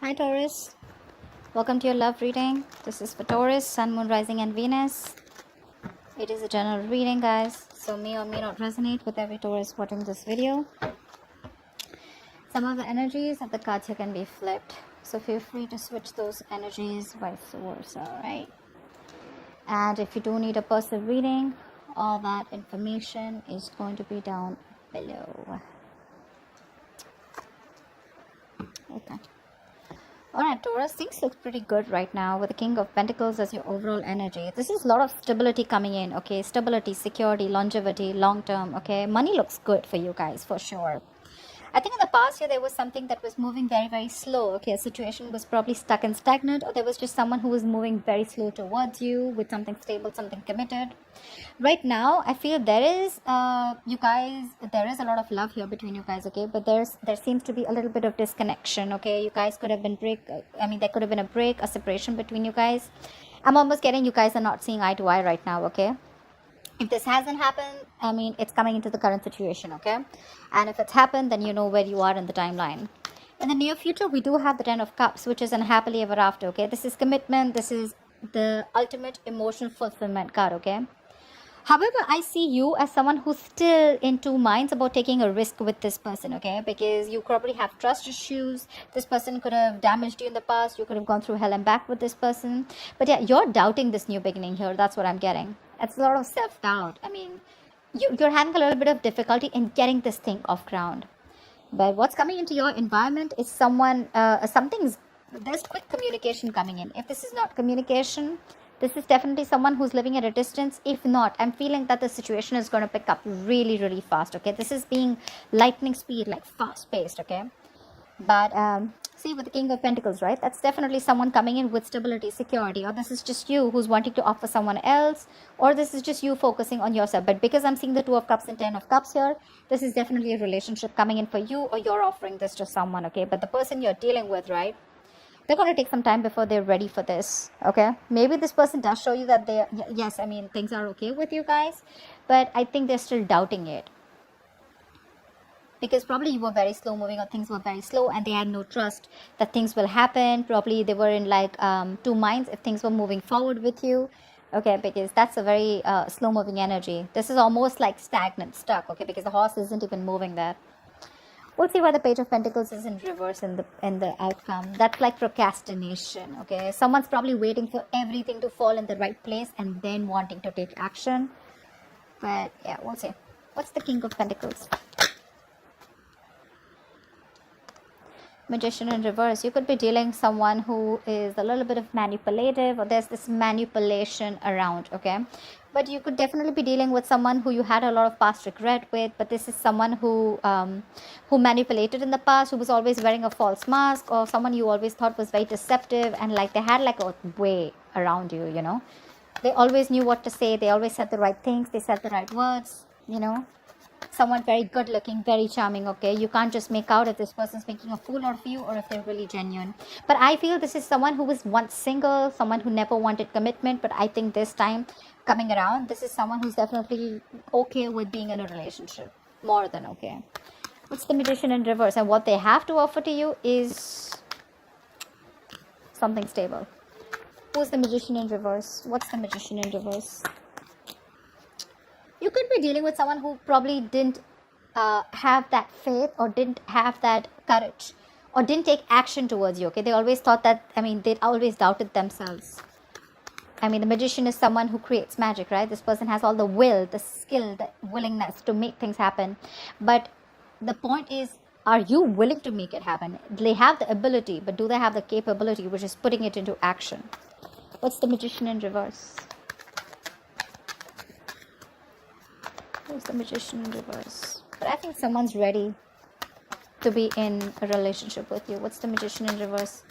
Hi Taurus, welcome to your love reading. This is for Taurus, Sun, Moon, Rising and Venus. It is a general reading, guys, so may or may not resonate with every Taurus watching this video. Some of the energies of the cards here can be flipped, so feel free to switch those energies vice versa, alright? And if you do need a personal reading, all that information is going to be down below. Okay. Alright, Taurus, things look pretty good right now with the King of Pentacles as your overall energy. This is a lot of stability coming in, okay? Stability, security, longevity, long term, okay? Money looks good for you guys, for sure. I think in the past year, there was something that was moving very, very slow, okay? A situation was probably stuck and stagnant, or there was just someone who was moving very slow towards you with something stable, something committed. Right now, I feel there is, there is a lot of love here between you guys, okay? But there seems to be a little bit of disconnection, okay? You guys could have been there could have been a break, a separation between you guys. I'm almost getting you guys are not seeing eye to eye right now, okay? If this hasn't happened, it's coming into the current situation, okay? And if it's happened, then you know where you are in the timeline. In the near future, we do have the Ten of Cups, which is an happily ever after, okay? This is commitment. This is the ultimate emotional fulfillment card, okay? However, I see you as someone who's still in two minds about taking a risk with this person, okay? Because you probably have trust issues. This person could have damaged you in the past. You could have gone through hell and back with this person. But yeah, you're doubting this new beginning here. That's what I'm getting. It's a lot of self-doubt. You're having a little bit of difficulty in getting this thing off ground. But what's coming into your environment is there's quick communication coming in. If this is not communication, this is definitely someone who's living at a distance. If not, I'm feeling that the situation is going to pick up really, really fast, okay? This is being lightning speed, like fast-paced, okay? But see, with the King of Pentacles, right? That's definitely someone coming in with stability, security, or this is just you who's wanting to offer someone else, or this is just you focusing on yourself. But because I'm seeing the Two of Cups and Ten of Cups here, this is definitely a relationship coming in for you, or you're offering this to someone, okay? But the person you're dealing with, right? They're going to take some time before they're ready for this, okay? Maybe this person does show you that things are okay with you guys, but I think they're still doubting it. Because probably you were very slow moving, or things were very slow and they had no trust that things will happen. Probably they were in like two minds if things were moving forward with you, okay? Because that's a very slow moving energy. This is almost like stagnant, stuck, okay? Because the horse isn't even moving there. We'll see why the Page of Pentacles is in reverse in the outcome. That's like procrastination, okay? Someone's probably waiting for everything to fall in the right place and then wanting to take action. But yeah, we'll see. What's the King of Pentacles? Magician in reverse. You could be dealing someone who is a little bit of manipulative, or there's this manipulation around, okay? But you could definitely be dealing with someone who you had a lot of past regret with. But this is someone who manipulated in the past, who was always wearing a false mask, or someone you always thought was very deceptive, and like they had like a way around you, you know? They always knew what to say. They always said the right things. They said the right words, you know? Someone very good looking, very charming, okay? You can't just make out if this person's making a fool out of you or if they're really genuine. But I feel this is someone who was once single, someone who never wanted commitment, but I think this time coming around, this is someone who's definitely okay with being in a relationship. More than okay. What's the Magician in reverse? And what they have to offer to you is something stable. Who's the Magician in reverse? What's the Magician in reverse? You could be dealing with someone who probably didn't have that faith, or didn't have that courage, or didn't take action towards you, okay? They always thought that, they always doubted themselves. The magician is someone who creates magic, right? This person has all the will, the skill, the willingness to make things happen. But the point is, are you willing to make it happen? They have the ability, but do they have the capability, which is putting it into action? What's the Magician in reverse? Who's the Magician in reverse? But I think someone's ready to be in a relationship with you. What's the Magician in reverse?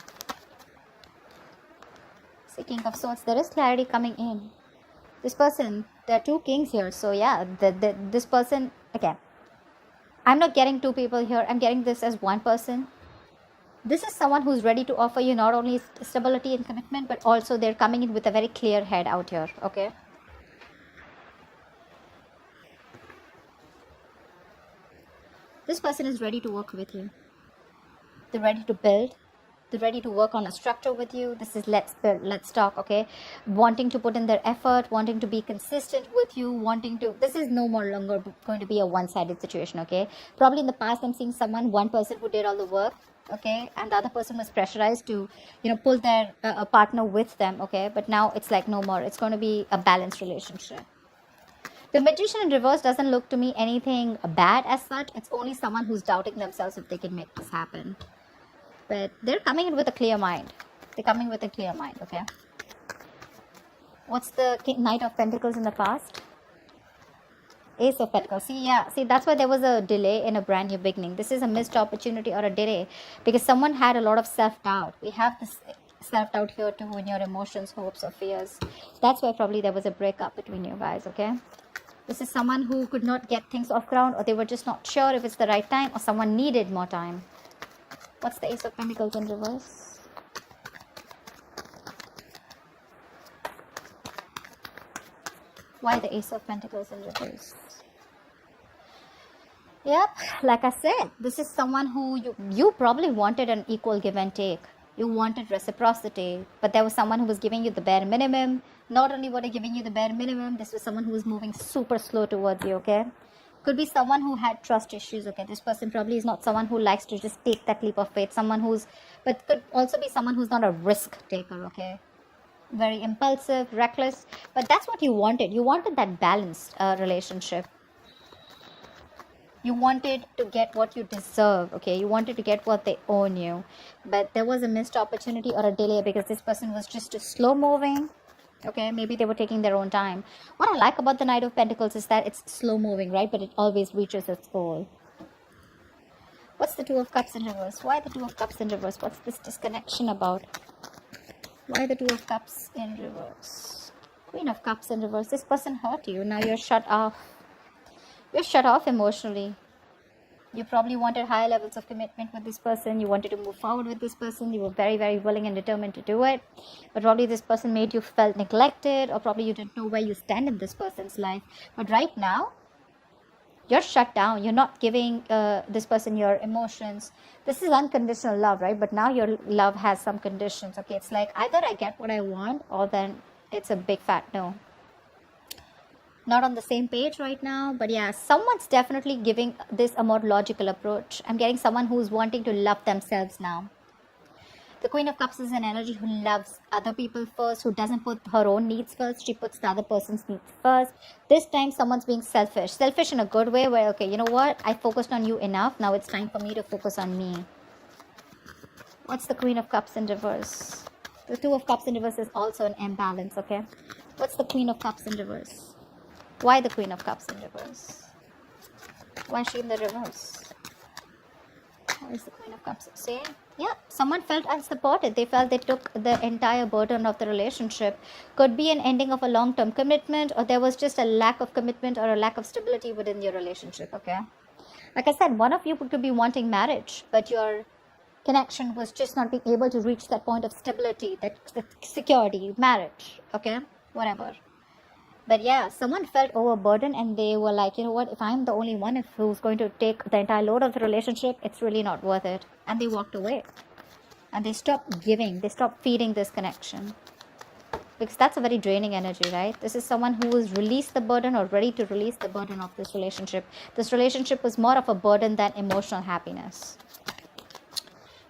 King of Swords. There is clarity coming in. This person, there are two kings here. So yeah, this person, again, I'm not getting two people here. I'm getting this as one person. This is someone who's ready to offer you not only stability and commitment, but also they're coming in with a very clear head out here, okay? This person is ready to work with you. They're ready to build. They're ready to work on a structure with you. This is let's build, let's talk, okay? Wanting to put in their effort, wanting to be consistent with you, wanting to, this is no more longer going to be a one-sided situation, okay? Probably in the past, I'm seeing someone, one person who did all the work, okay, and the other person was pressurized to, you know, pull their a partner with them, okay? But now it's like no more. It's going to be a balanced relationship. The Magician in reverse doesn't look to me anything bad as such. It's only someone who's doubting themselves if they can make this happen. But they're coming in with a clear mind. They're coming with a clear mind, okay? What's the Knight of Pentacles in the past? Ace of Pentacles. See, that's why there was a delay in a brand new beginning. This is a missed opportunity or a delay because someone had a lot of self-doubt. We have this self-doubt here too in your emotions, hopes, or fears. That's why probably there was a breakup between you guys, okay? This is someone who could not get things off ground, or they were just not sure if it's the right time, or someone needed more time. What's the Ace of Pentacles in reverse? Why the Ace of Pentacles in reverse? Yep, like I said, this is someone who you probably wanted an equal give and take. You wanted reciprocity, but there was someone who was giving you the bare minimum. Not only were they giving you the bare minimum, this was someone who was moving super slow towards you, okay? Could be someone who had trust issues, okay? This person probably is not someone who likes to just take that leap of faith. Someone who's, but could also be someone who's not a risk taker, okay? Very impulsive, reckless, but that's what you wanted. You wanted that balanced relationship. You wanted to get what you deserve, okay? You wanted to get what they own you. But there was a missed opportunity or a delay because this person was just too slow moving, okay? Maybe they were taking their own time. What I like about the Knight of Pentacles is that it's slow moving, right? But it always reaches its goal. What's the Two of Cups in reverse? Why the Two of Cups in reverse? What's this disconnection about? Why the Two of Cups in reverse? Queen of Cups in reverse. This person hurt you. Now you're shut off. You're shut off emotionally. You probably wanted higher levels of commitment with this person. You wanted to move forward with this person. You were very, very willing and determined to do it. But probably this person made you felt neglected, or probably you didn't know where you stand in this person's life. But right now, you're shut down. You're not giving this person your emotions. This is unconditional love, right? But now your love has some conditions, okay? It's like either I get what I want, or then it's a big fat no. Not on the same page right now, but yeah, someone's definitely giving this a more logical approach. I'm getting someone who's wanting to love themselves now. The Queen of Cups is an energy who loves other people first, who doesn't put her own needs first. She puts the other person's needs first. This time, someone's being selfish. Selfish in a good way where, okay, you know what? I focused on you enough. Now it's time for me to focus on me. What's the Queen of Cups in reverse? The Two of Cups in reverse is also an imbalance, okay? What's the Queen of Cups in reverse? Why the Queen of Cups in reverse? Why is she in the reverse? What is the Queen of Cups saying? Yeah, someone felt unsupported. They felt they took the entire burden of the relationship. Could be an ending of a long-term commitment, or there was just a lack of commitment or a lack of stability within your relationship, okay? Like I said, one of you could be wanting marriage, but your connection was just not being able to reach that point of stability, that security, marriage, okay? Whatever. But yeah, someone felt overburdened and they were like, you know what, if I'm the only one who's going to take the entire load of the relationship, it's really not worth it. And they walked away. And they stopped giving. They stopped feeding this connection. Because that's a very draining energy, right? This is someone who has released the burden or ready to release the burden of this relationship. This relationship was more of a burden than emotional happiness.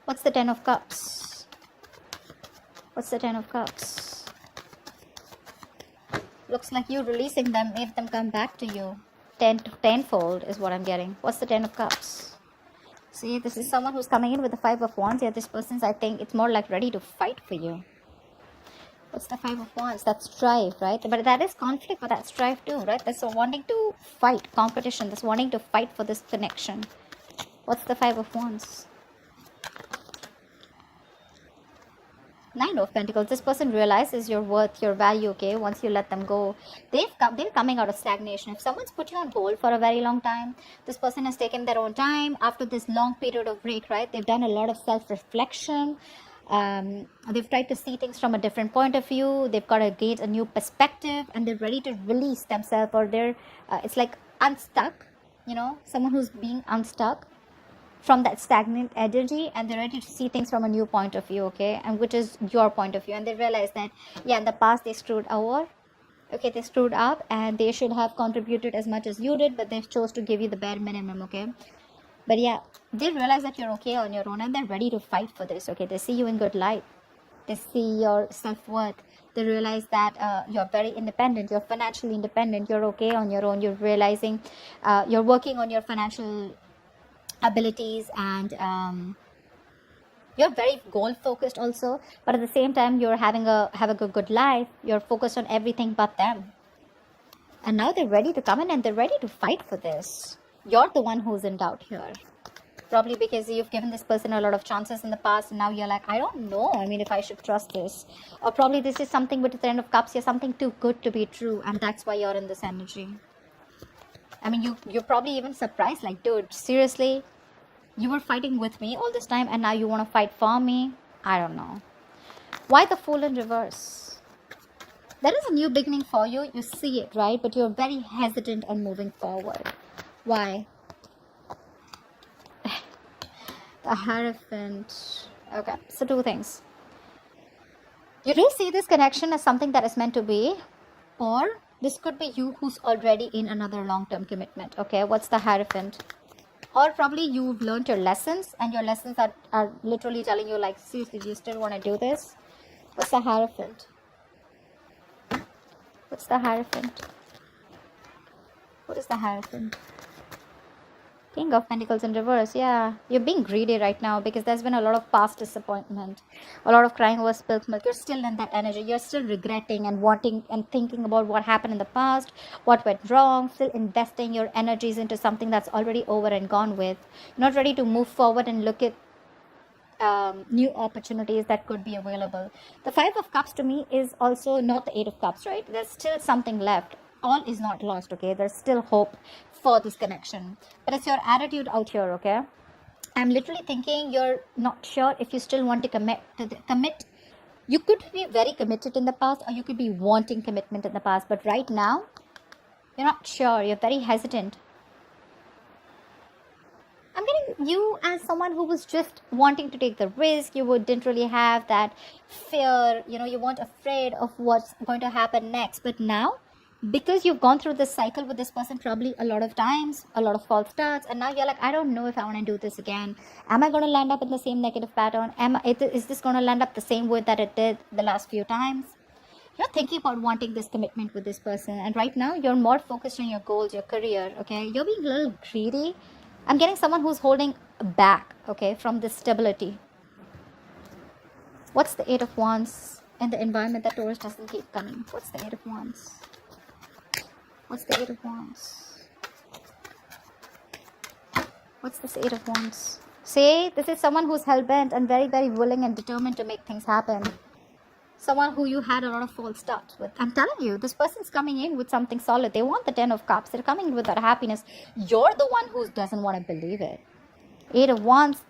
What's the Ten of Cups? What's the Ten of Cups? Looks like you releasing them made them come back to you. Tenfold is what I'm getting. What's the Ten of Cups? See, this is someone who's coming in with the Five of Wands. Yeah, this person's, I think, it's more like ready to fight for you. What's the Five of Wands? That's strife, right? But that is conflict, but that's strife too, right? That's wanting to fight, competition. That's wanting to fight for this connection. What's the Five of Wands? Nine of Pentacles. This person realizes your worth, your value, okay, once you let them go. They're coming out of stagnation. If someone's put you on hold for a very long time, this person has taken their own time after this long period of break, right? They've done a lot of self-reflection. They've tried to see things from a different point of view. They've got to gain a new perspective and they're ready to release themselves, or they're, it's like unstuck, you know, someone who's being unstuck from that stagnant energy, and they're ready to see things from a new point of view, okay, and which is your point of view. And they realize that, yeah, in the past they screwed over, okay, they screwed up, and they should have contributed as much as you did, but they chose to give you the bare minimum, okay. But yeah, they realize that you're okay on your own, and they're ready to fight for this, okay. They see you in good light. They see your self-worth. They realize that you're very independent. You're financially independent. You're okay on your own. You're realizing you're working on your financial abilities, and you're very goal focused also. But at the same time, you're having a good life. You're focused on everything but them. And now they're ready to come in, and they're ready to fight for this. You're the one who's in doubt here. Probably because you've given this person a lot of chances in the past, and now you're like, I don't know, I mean, if I should trust this. Or probably this is something with the Ten of Cups. You're something too good to be true, and that's why you're in this energy. I mean, you're probably even surprised, like, dude, seriously? You were fighting with me all this time, and now you want to fight for me? I don't know. Why the Fool in reverse? There is a new beginning for you. You see it, right? But you're very hesitant on moving forward. Why? The Hierophant. Okay, so two things. You do see this connection as something that is meant to be, or this could be you who's already in another long-term commitment. Okay, what's the Hierophant? Or probably you've learned your lessons, and your lessons are literally telling you, like, seriously, do you still want to do this? What's the Hierophant? What's the Hierophant? What is the Hierophant? King of Pentacles in reverse. Yeah, you're being greedy right now because there's been a lot of past disappointment, a lot of crying over spilled milk. You're still in that energy. You're still regretting and wanting and thinking about what happened in the past, what went wrong, still investing your energies into something that's already over and gone with. You're not ready to move forward and look at new opportunities that could be available. The Five of Cups to me is also not the Eight of Cups, right? There's still something left. All is not lost, okay? There's still hope for this connection, but it's your attitude out here, okay? I'm literally thinking you're not sure if you still want to commit. You could be very committed in the past, or you could be wanting commitment in the past, but right now you're not sure. You're very hesitant. I'm getting you as someone who was just wanting to take the risk. You didn't really have that fear, you weren't afraid of what's going to happen next. But now, because you've gone through this cycle with this person probably a lot of times, a lot of false starts, and now you're like, I don't know if I want to do this again. Am I going to land up in the same negative pattern? Is this going to land up the same way that it did the last few times? You're thinking about wanting this commitment with this person, and right now you're more focused on your goals, your career, okay? You're being a little greedy. I'm getting someone who's holding back, okay, from this stability. What's the Eight of Wands in the environment that Taurus doesn't keep coming? What's the Eight of Wands? What's the Eight of Wands? What's this Eight of Wands? See, this is someone who's hell-bent and very, very willing and determined to make things happen. Someone who you had a lot of false starts with. I'm telling you, this person's coming in with something solid. They want the Ten of Cups. They're coming in with that happiness. You're the one who doesn't want to believe it. Eight of Wands,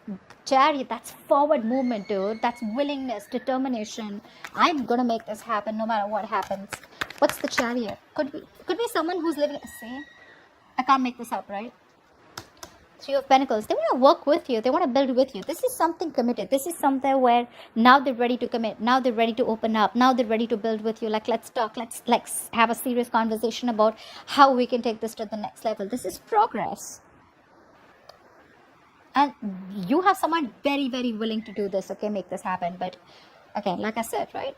Chariot, that's forward movement, dude. That's willingness, determination. I'm going to make this happen no matter what happens. What's the Chariot? Could be someone who's living, see, I can't make this up, right? Three of Pentacles. They want to work with you. They want to build with you. This is something committed. This is something where now they're ready to commit. Now they're ready to open up. Now they're ready to build with you. Like, let's talk. Let's have a serious conversation about how we can take this to the next level. This is progress. And you have someone very, very willing to do this, okay, make this happen. But, okay, like I said, right?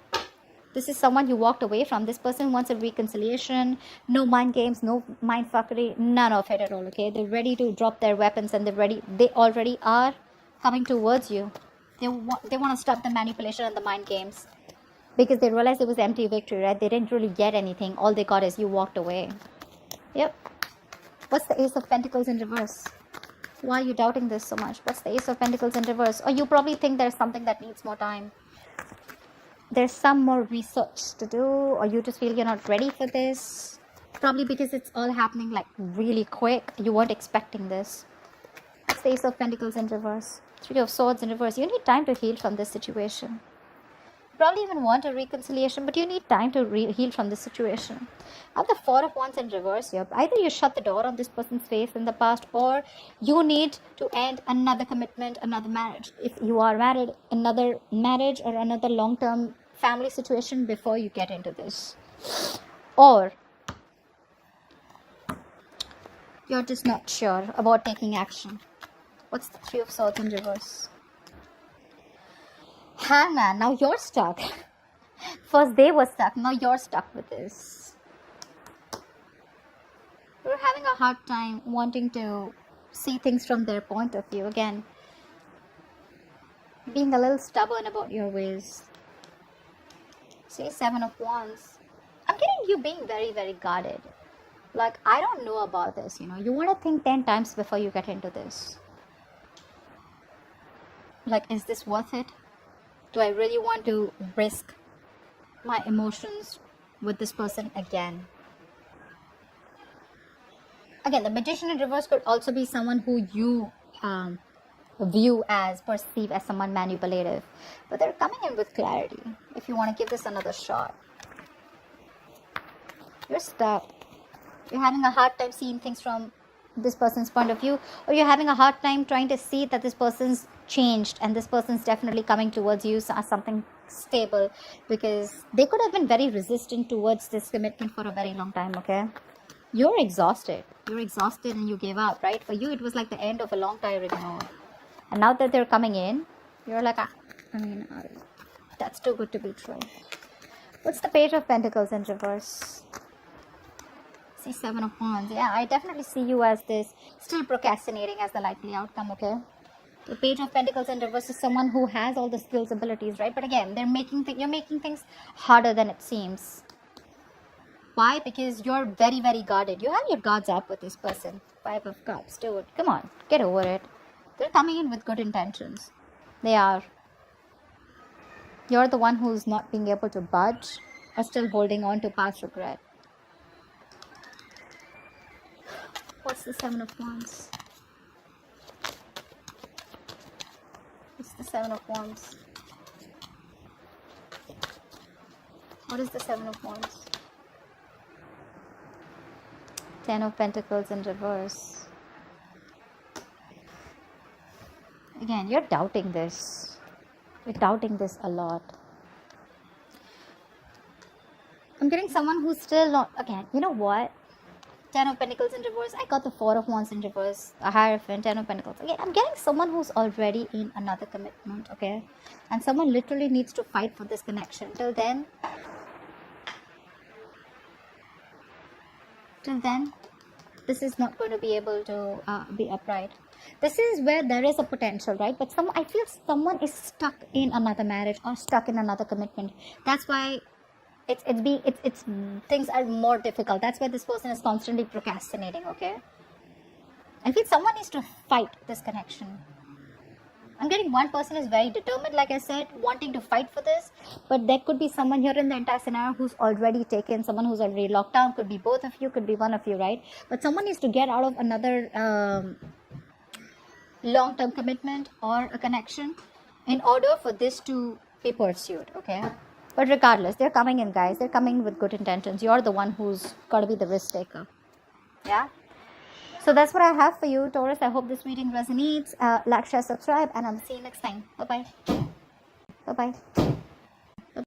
This is someone you walked away from. This person wants a reconciliation. No mind games, no mind fuckery, none of it at all, okay? They're ready to drop their weapons, and they already are coming towards you. They want to stop the manipulation and the mind games. Because they realized it was empty victory, right? They didn't really get anything. All they got is you walked away. Yep. What's the Ace of Pentacles in reverse? Why are you doubting this so much? What's the Ace of Pentacles in reverse? Or you probably think there's something that needs more time. There's some more research to do, or you just feel you're not ready for this. Probably because it's all happening like really quick. You weren't expecting this. What's the Ace of Pentacles in reverse? Three of Swords in reverse. You need time to heal from this situation. probably even want a reconciliation, but you need time to heal from this situation. I have the Four of Wands in reverse here. Either you shut the door on this person's face in the past, or you need to end another commitment, another marriage. If you are married, another marriage or another long-term family situation before you get into this. Or you're just not sure about taking action. What's the Three of Swords in reverse? Hangman, now you're stuck. First they were stuck, now you're stuck with this. You're having a hard time wanting to see things from their point of view. Again, being a little stubborn about your ways. See, Seven of Wands. I'm getting you being very, very guarded. Like, I don't know about this, You want to think 10 times before you get into this. Like, is this worth it? Do I really want to risk my emotions with this person again? Again, the Magician in reverse could also be someone who you perceive as someone manipulative. But they're coming in with clarity if you want to give this another shot. You're stuck. You're having a hard time seeing things from this person's point of view, or you're having a hard time trying to see that this person's changed and this person's definitely coming towards you as something stable, because they could have been very resistant towards this commitment for a very long time. Okay, you're exhausted and you gave up, right? For you it was like the end of a long tiring road, and now that they're coming in, you're like, that's too good to be true. What's the Page of Pentacles in reverse? See, Seven of Wands. Yeah, I definitely see you as this, still procrastinating as the likely outcome, okay? The Page of Pentacles in reverse is someone who has all the skills, abilities, right? But again, you're making things harder than it seems. Why? Because you're very, very guarded. You have your guards up with this person. Five of Cups, dude. Come on, get over it. They're coming in with good intentions. They are. You're the one who's not being able to budge or still holding on to past regret. What's the Seven of Wands? What's the Seven of Wands? What is the Seven of Wands? Ten of Pentacles in reverse. Again, you're doubting this. You're doubting this a lot. I'm getting someone who's still not... Again, you know what? Ten of Pentacles in reverse. I got the Four of Wands in reverse. A Hierophant, Ten of Pentacles. Again, I'm getting someone who's already in another commitment, okay? And someone literally needs to fight for this connection. Till then, this is not going to be able to be upright. This is where there is a potential, right? But I feel someone is stuck in another marriage or stuck in another commitment. That's why it's things are more difficult. That's why this person is constantly procrastinating, okay? I feel someone needs to fight this connection. I'm getting one person is very determined, like I said, wanting to fight for this. But there could be someone here in the entire scenario who's already taken, someone who's already locked down. Could be both of you, could be one of you, right? But someone needs to get out of another long-term commitment or a connection in order for this to be pursued, okay? But regardless, they're coming in, guys. They're coming with good intentions. You're the one who's got to be the risk taker. Yeah? So that's what I have for you, Taurus. I hope this reading resonates. Like, share, subscribe, and I'll see you next time. Bye-bye. Bye-bye.